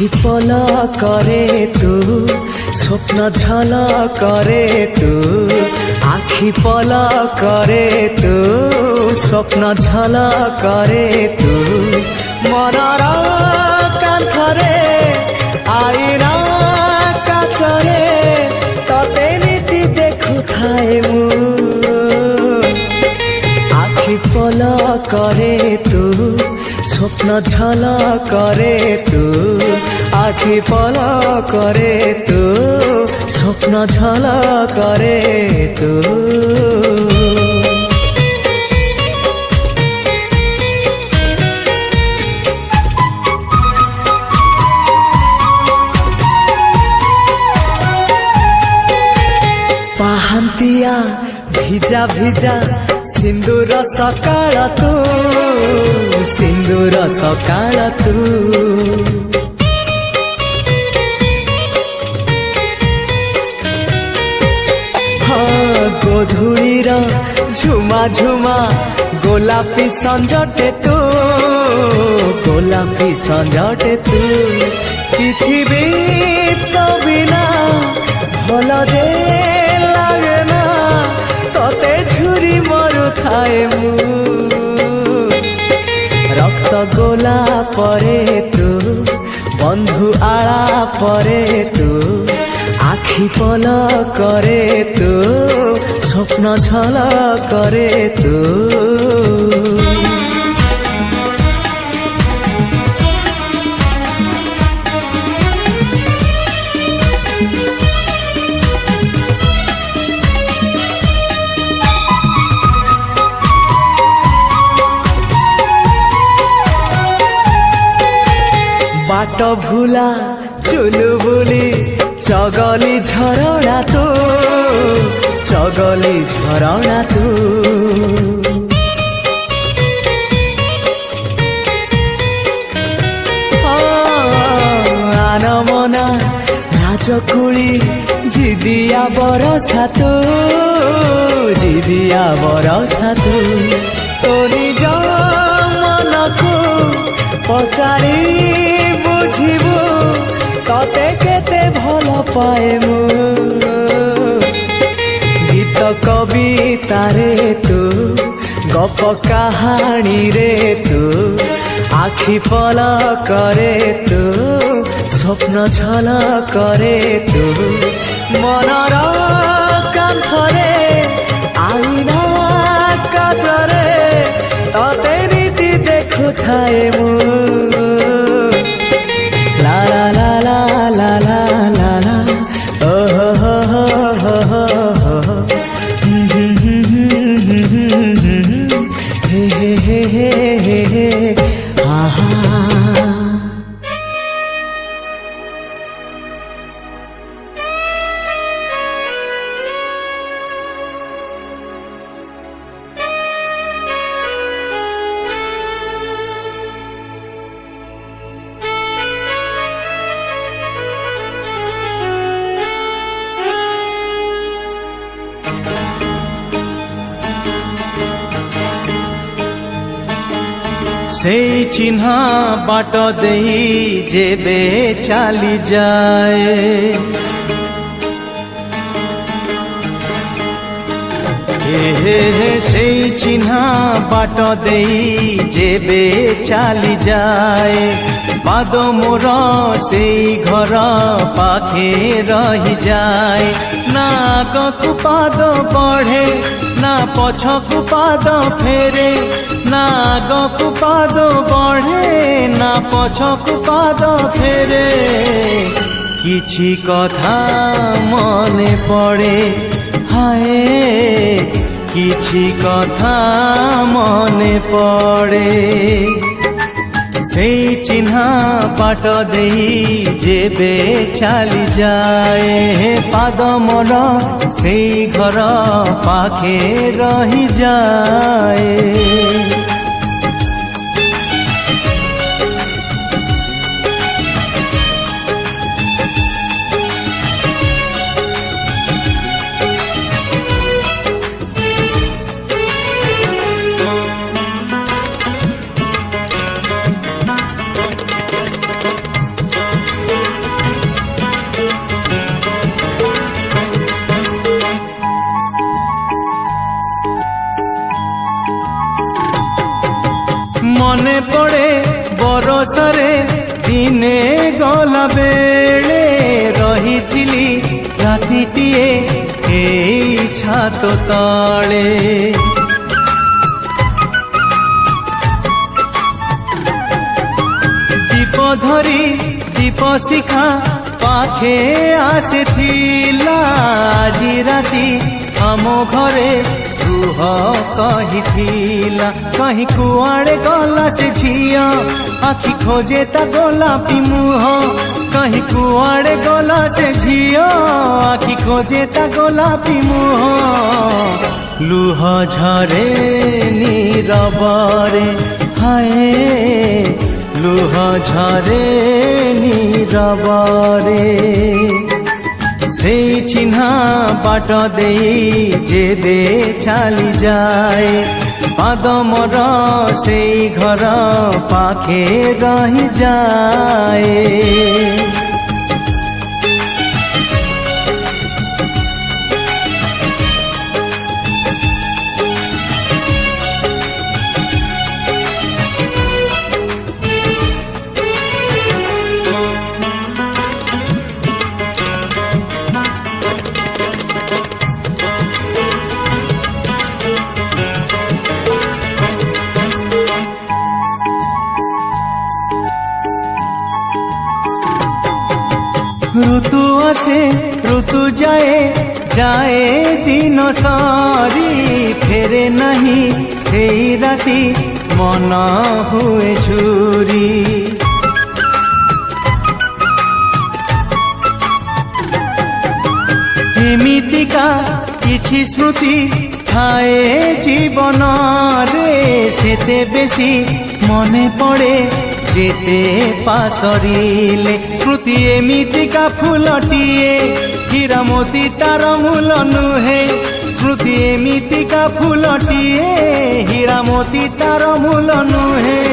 আখি পল করে তু স্বপ্ন ঝল করে তু আখি পল করে তু স্বপ্ন ঝল করে তু মনর কান্থরে আইনা কাচরে ততে নীতি দেখুথায়ে মু আখি পল করে তু স্বপ্ন ঝল করে তু আখি পল করে তু স্বপ্ন ঝল করে তু ପାହାନ୍ତିଆ ଭିଜା ଭିଜା ସିନ୍ଦୁର ସକାଳ ତୁ ସିନ୍ଦୁର ସକାଳ ତୁ ଗୋଧୂଳିର ଝୁମା ଝୁମା ଗୋଲାପୀ ସଞ୍ଜଟେ ତୁ ଗୋଲାପୀ ସଞ୍ଜଟେ ତୁ କିଛି ବି ତ ବିନା ଭଲ ଯେ লাগে না ততে ঝুরি মরুথায়ে মু রক্ত গোলা পরে তু বন্ধু আড়া পরে তু আখি পল করে তু স্বপ্ন ঝল করে তু बाट भूला चुलु बुली चगली झरणा तू चगली झरणा तू आनमना राजकुली जिदिया बरसा तू जिदिया बरसा तू तो निज मनकू पचारी बुझिबु तते केते भल पाए मु गीत कविता रे तू गप कहानी रे तू आखि पल करे तू स्वप्न झल करे तू मनर कांथरे आईना काचरे तते नीति देखुथाए मु ला ला ला ला ला ला ला ला ओ हो हो हो हो हो हे हे हे हे हे आहा से चिन्हा बाट देई जेबे चाली जाए हे से चिन्हा बाट देई जेबे चाली जाए पाद मोर से घर पाखे रही जाए ना आगकु पाद बढ़े ना पछकु पाद फेरे ना आगकु पाद बढ़े ना पछकु पाद फेरे किछि कथा मने पड़े हाय किछि कथा मने पड़े से चिन्हा बाट देई जेबे चाली जाए पाद मोर से घर पाखे रही जाए ପରସରେ ଦିନେ ଗଲା ବେଳେ ରହିଥିଲି ରାତିଟିଏ ଏଇ ଛାତ ତଳେ। ଦୀପ ଧରି ଦୀପ ଶିଖା ପାଖେ ଆସିଥିଲା ଆଜି ରାତି ଆମ ଘରେ ରୁହ କହିଥିଲା। କାହିଁ କୁଆଡ଼େ ଗଲା ସେ ଝିଅ ଆଖି ଖୋଜେ ତା ଗୋଲାପୀ ମୁହଁ। କାହିଁ କୁଆଡ଼େ ଗଲା ସେ ଝିଅ ଆଖି ଖୋଜେ ତା ଗୋଲାପୀ ମୁହଁ। ଲୁହ ଝରେ ନୀରବରେ ହାଏ ଲୁହ ଝରେ ନୀରବରେ। ସେଇ ଚିହ୍ନା ବାଟ ଦେଇ ଯେବେ ଚାଲି ଯାଏ ପାଦ ମୋର ସେଇ ଘର ପାଖେ ରହିଯାଏ। ঋতু আসে ঋতু যায় যায় দিন সরি ফেরে নাহি সেই রাতি মন হুয়ে ঝুরি। এমিতিকা কিছু স্মৃতি ଥାଏ জীবନରେ সেতে বেশি মনে পড়ে যেতে পাশরিলে। স্মৃতি এমিতিকা ফুলটিଏ হীরা মোতি তার মূল নুহে। স্মৃতি এমিতিকা ফুলটিଏ হীরা মোতি তার মূল নুহে।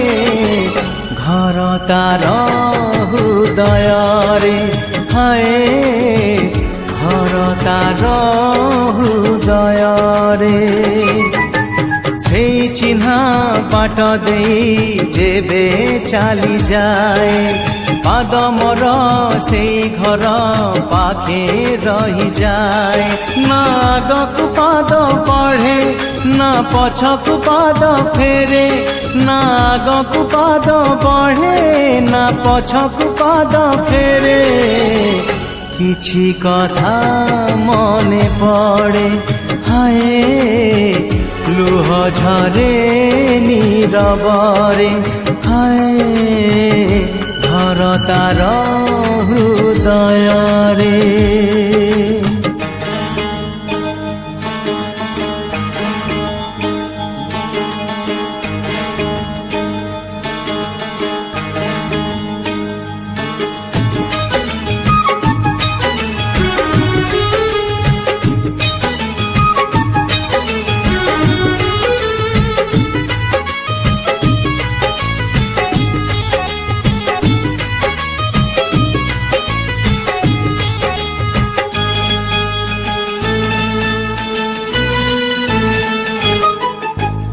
ঘর তার হৃদୟରେ হায় ঘর তার হৃদୟରେ। সেই চিহ্না বাট দেই যেবে চালি যায় পাদ মোর সেই ঘর পাখে রহিযায়। না আগকু পাদ বঢ়ে না পছকু পাদ ফেরে। না আগকু পাদ বঢ়ে না পছকু পাদ ফেরে। কিছু কথা মনে পড়ে হায় লুহ ঝরে নীরବରେ হায় ঘর তার হৃদୟରେ।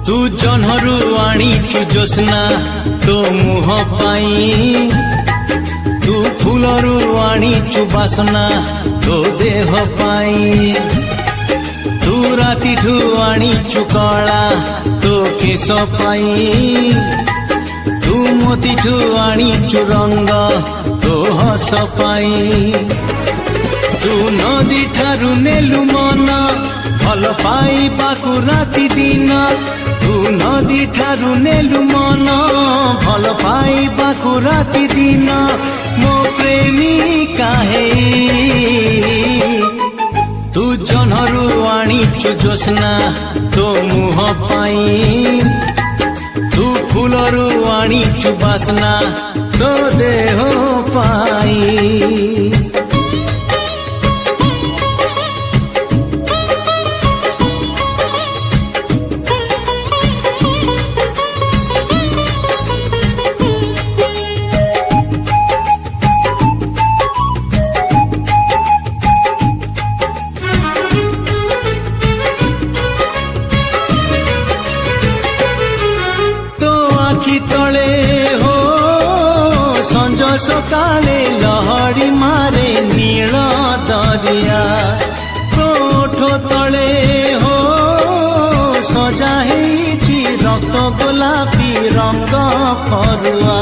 तू जन्हरु आनिचु जोस्ना तो मुह पाई। तू फूलरु आनिचु बासना तो देह पाई। तू रातिठु आनिचु कला तो केश पाई। तू मोतीठु आनिचु रंग तो हस पाई। तू नदी ठारु नेलु मन भल पाइबाकु राति दिन। तू नदी ठारु नेलु मन भल पाइबाकु राति दिन। मो प्रेमिका हे तू जन्हरु आनिचु जोस्ना तो मुह पाई। तू फूलरु आनिचु बासना तो देह पाई। ସକାଳେ ଲହଡ଼ି ମାରେ ନୀଳ ଦରିଆ ତୋ ଓଠ ତଳେ ହୋ ସଜା ହେଇଛି ରକ୍ତ ଗୋଲାପୀ ରଙ୍ଗ ଫରୁଆ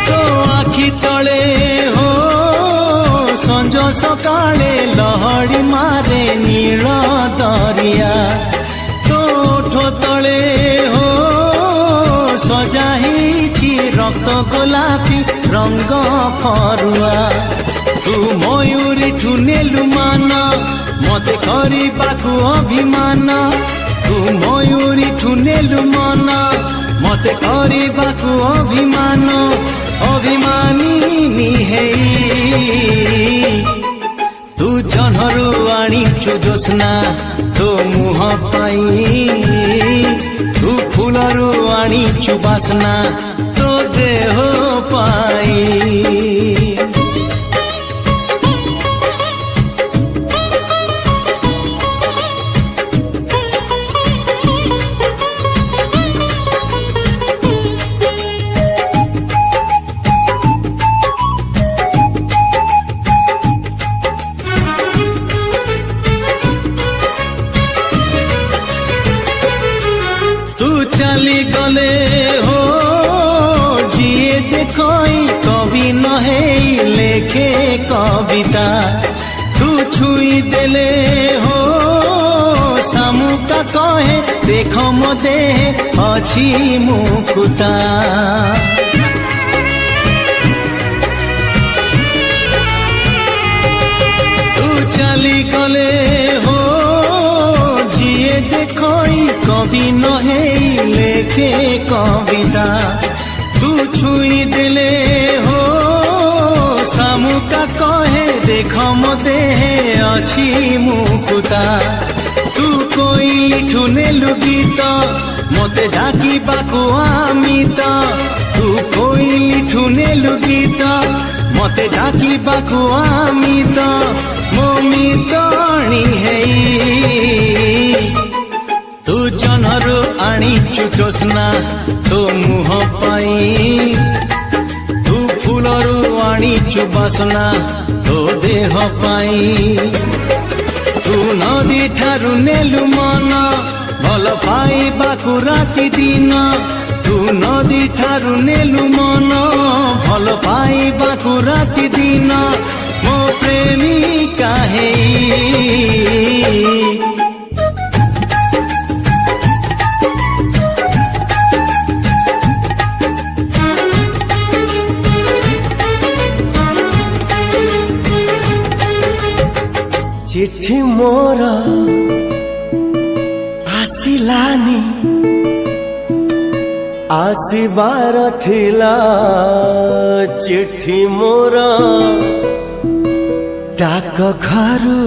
ତୋ ଆଖି ତଳେ ହୋ ସଞ୍ଜ ସକାଳେ ଲହଡ଼ି ମାରେ ନୀଳ ଦରିଆ ତୋ ଓଠ ତଳେ ହୋ ସଜା ହେଇଛି ରକ୍ତ ଗୋଲାପୀ ରଙ୍ଗ ଫରୁଆ ତୁ ମୟୂରୀଠୁ ନେଲୁ ମାନ ମତେ କରିବାକୁ ଅଭିମାନ ତୁ ମୟୂରୀଠୁ ନେଲୁ ମନ ମତେ କରିବାକୁ ଅଭିମାନ ଅଭିମାନିନୀ ହେଇ ତୁ ଜହ୍ନରୁ ଆଣିଛୁ ଜ୍ୟୋତ୍ସ୍ନା ତୋ ମୁହଁ ପାଇଁ ତୁ ଫୁଲରୁ ଆଣିଛୁ ବାସ୍ନା ତୋ ଦେହ ପାଇଁ চালি গলে হো জিয়ে দেখই কবি নহেই লেখে কবিতা তু ছুই দেলে হো শামুকা কহে দেখ মতে অছি মুকুতা তু চালি গলে হো জিয়ে দেখই কবি নহেই লেখে কবিতা তু ছুই দেলে হো শামুকা কহে দেখ মতে অছি মুকুতা তু কোইলিঠু নেলু গীত মতে ডাকিବାକୁ আমিত তু কোইলিঠু নেলু গীত মতে ডাকিବାକୁ আমিত ମୋ ମିତଣୀ ହେଇ ତୁ ଜହ୍ନରୁ ଆଣିଛୁ ଜ୍ୟୋତ୍ସ୍ନା ତୋ ମୁହଁ ପାଇଁ ତୁ ଫୁଲରୁ ଆଣିଛୁ ବାସ୍ନା ତୋ ଦେହ ପାଇଁ ତୁ ନଦୀ ଠାରୁ ନେଲୁ ମନ ଭଲ ପାଇବାକୁ ରାତି ଦିନ ତୁ ନଦୀ ଠାରୁ ନେଲୁ ମନ ଭଲ ପାଇବାକୁ ରାତି ଦିନ ମୋ ପ୍ରେମିକା ହେଇ चिट्ठी मोर आसिलानी आसिबार थिला चिट्ठी मोर डाक घरु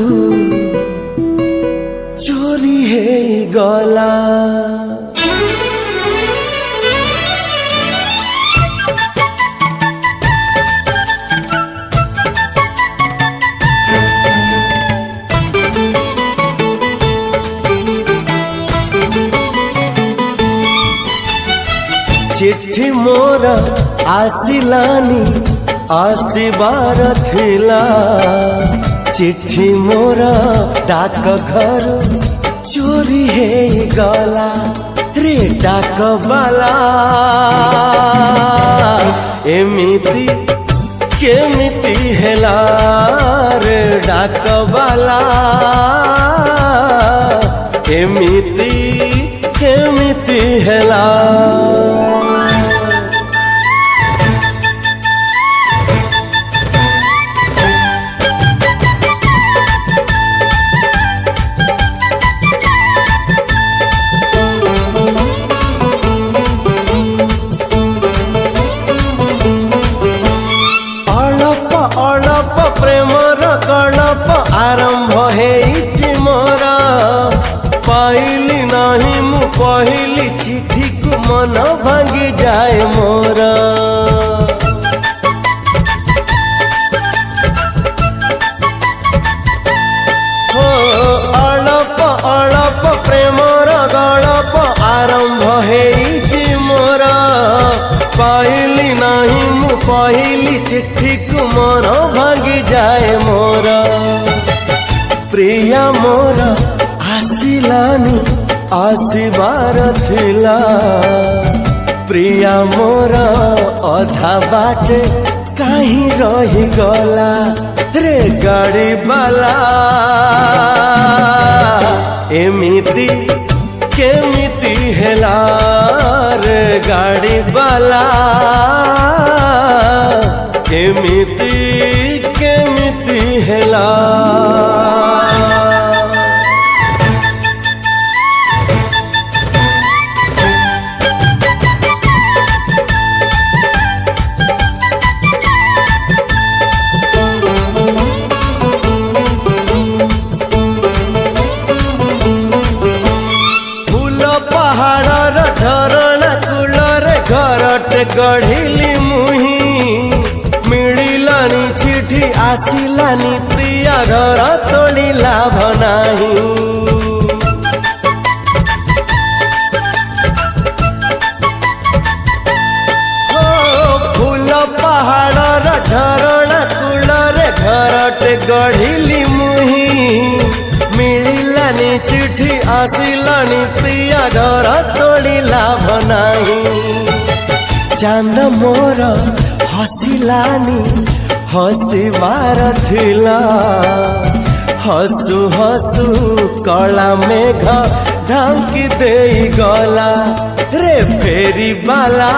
चोरी हे गला चिट्ठी मोर आसिलानी आसिबार थिला चिट्ठी मोर डाक घर चोरी हे गला रे डाक बाला एमिति केमिति हेला रे डाक बाला एमिति केमिति हेला प्रेमर कलप आरंभ हेइछि मोर पाइली नहीं मु पहली चिट्ठी को मन भांगी जाए मोर हो अलप अलप प्रेमर गलप पहली चिट्ठी को मन भांगी जाए मोर प्रिया मोर आसिलानी आसिबार थिला प्रिया मोर अधा बाटे कहीं रही गला रे गाड़ी बाला एमिति केमिति हेला रे गाड़ी बाला केमिति केमिति हेला गढ़िली मुही मिलिलानी चिठी आसिलानी प्रिया घर तोड़ी लाभ नाही फूल पहाड़ झरणा कूलरे घरटे गढ़िली मुही मिलिलानी चिठी आसिलानी प्रिया घर तोड़ी लाभ नाही चांद मोर हसिलानी हसिबार थिला हसु हसु कला मेघ ढांकी देई गला रे फेरी बाला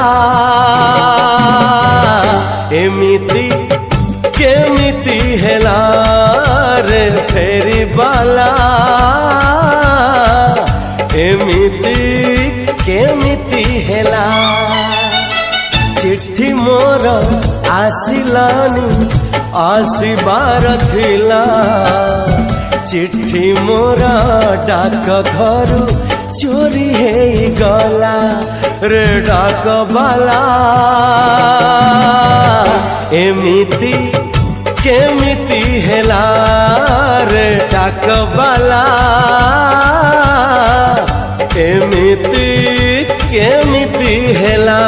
एमिति केमिति हेला रे फेरी बाला एमिति केमिति हेला चिट्ठी मोर आसिलानी आसिबार थिला चिट्ठी मोर डाक घर चोरी हे गला रे डाक बाला एमिति केमिति हेला रे डाक बाला एमिति केमिति हेला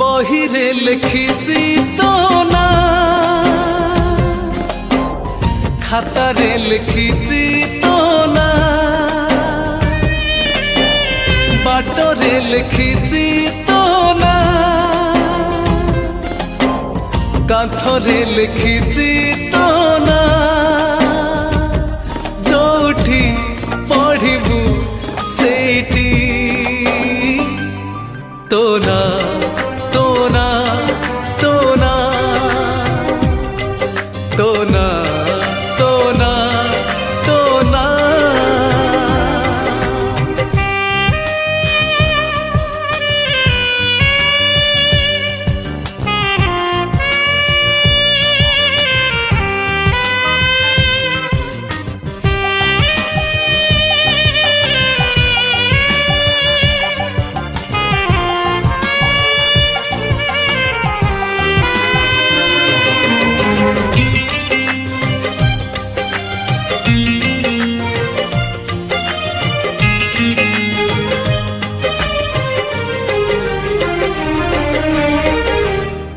बहिरे लिखिছি तो ना खातारे लिखिছি तो ना बाटरे लिखिছি तो ना कांथरे लिखिছি तो ना जोठी पढ़िबू सेठी तो ना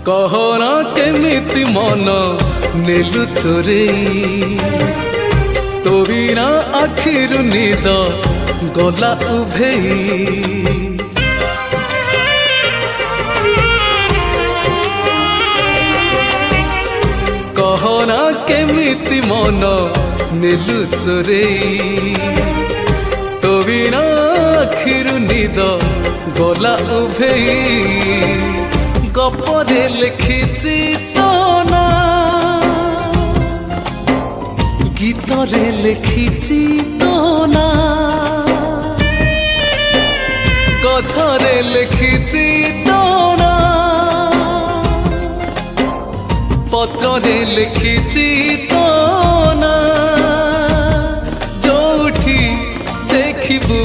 कहना केमिति मन नेलु चोरेई तो बिना आखिरु निद गला उभेई कहना केमिति मन नेलु चोरेई तो बिना आखिरु निद गला उभेई गपरे लिखिछि तो ना गीतरे लिखिछि तो ना गछरे लिखिछि तो ना पत्रे लिखिछि तो ना जोठी देखिबु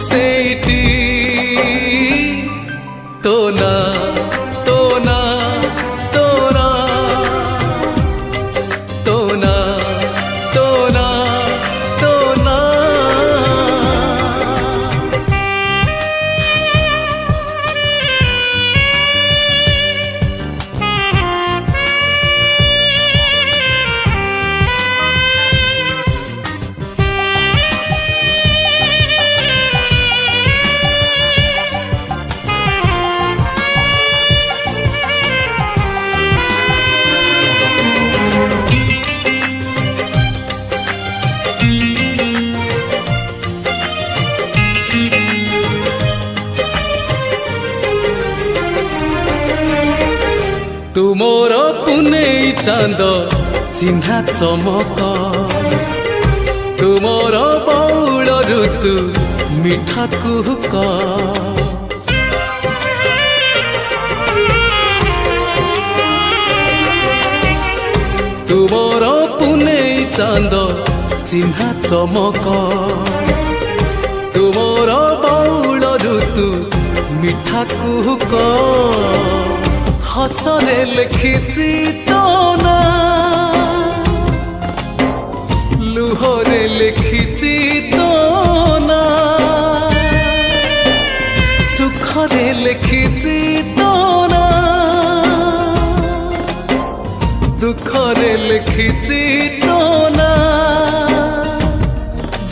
सेठी तो ना तो ना तो ना तो ना तो ना तो ना तुमोर पुनेई चांद चिन्हा चमक तुमोर बौल ऋतु मिठा कुहुक तुमोर पुनेई चांद चिन्हा चमक तुमोर बौल ऋतु मिठा कुहुक हसने लिखिछि तो ना लुहरे लिखिछि तो ना सुखरे लिखिछि तो ना दुखरे लिखिछि तो ना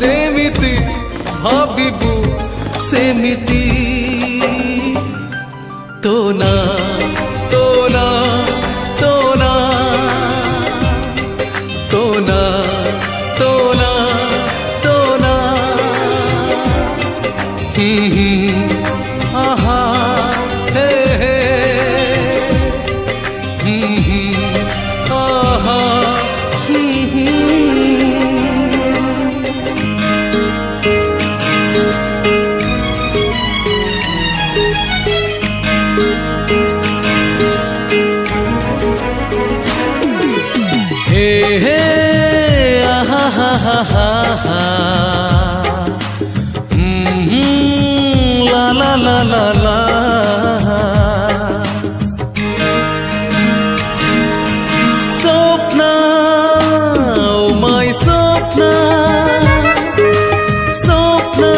जेमिति भाबिबु सेमिति तो ना तो ना तो ना तो ना तो ना तो ना आहा हे हे आहा la la la la Sopna, oh my Sopna Sopna,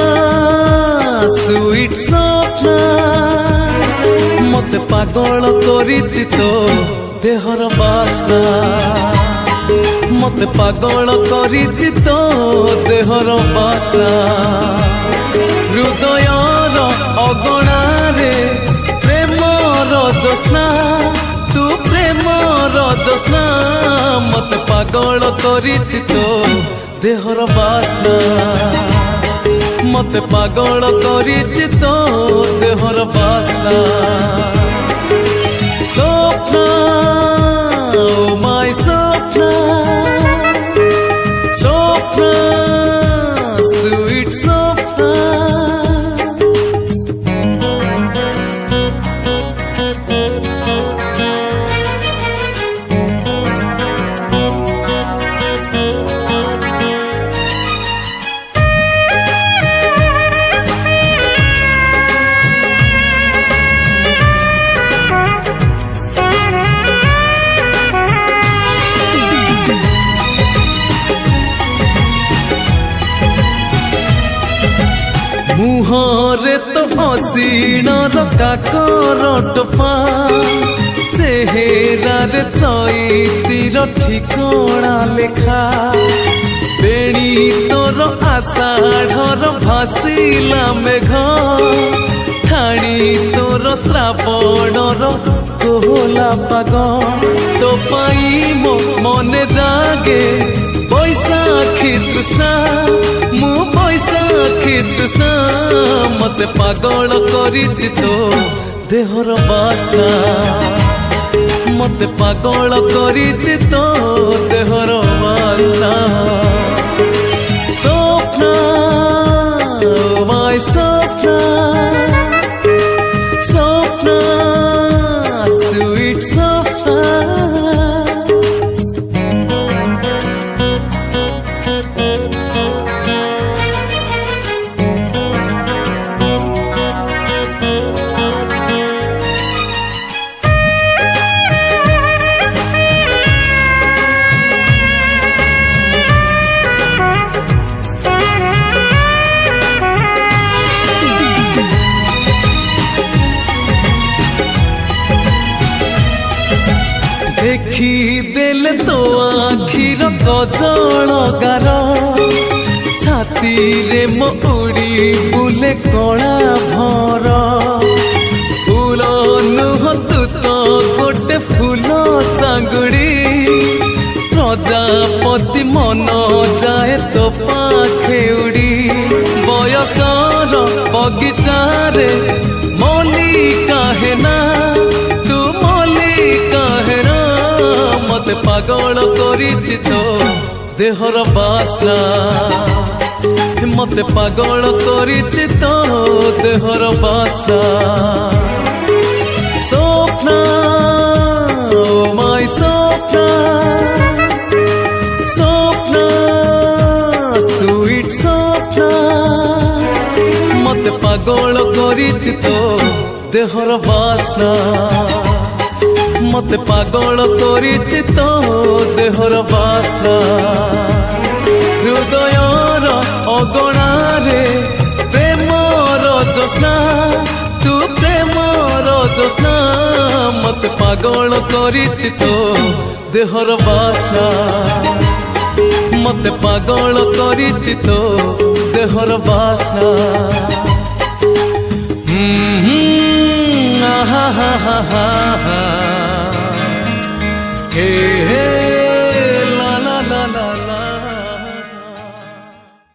sweet Sopna मते पागल करिछि तो देहर बासना मते पागल करिछि तो देहर बासना हृदयर अगणारे प्रेमर जोस्ना तू प्रेमर जोस्ना मते पागल करिछि तो देहर बासना मते पागल करिछि तो देहर बासना स्वप्न oh my स्वप्न स्वप्न sweet स्वप्न मुहरे तो असीणर काकर टपा चेहेरार चैतिर ठिकଣା लेखा बेणी तोर आषाढ़र भासिला मेघ ठाणी तोर श्रावणर होला पागल तो पाई मो मने जागे बैसाखी तृष्णा मु बैसाखी तृष्णा मते पागल करिछि तो देहर बासना मते पागल करिछि तो देहर बासना स्वप्न माय स्वप्न स्वप्न स्वीट स्वप्न देखी देले तो आखिर कजल गार छाती रे मो उड़ी बुले कणा भर फूल नुह तू तो गोटे फूल चांगुड़ी प्रजापति मन जाए तो पाखे उड़ी बयसर बगीचारे मल्लिका है ना तू मल्लिका है ना मते पागल करिछि तो देहर बासना मते पागल करिछि तो देहर बासना स्वप्न माय स्वप्न स्वप्न स्वीट स्वप्न मते पागल करिछि तो देहर बासना मते पागल करिछि तो देहर बासना हृदयर अगणारे प्रेमर जोस्ना तू प्रेमर जोस्ना मते पागल करिछि तो देहर बासना मते पागल करिछि तो देहर बासना हा हा हा हा हा हे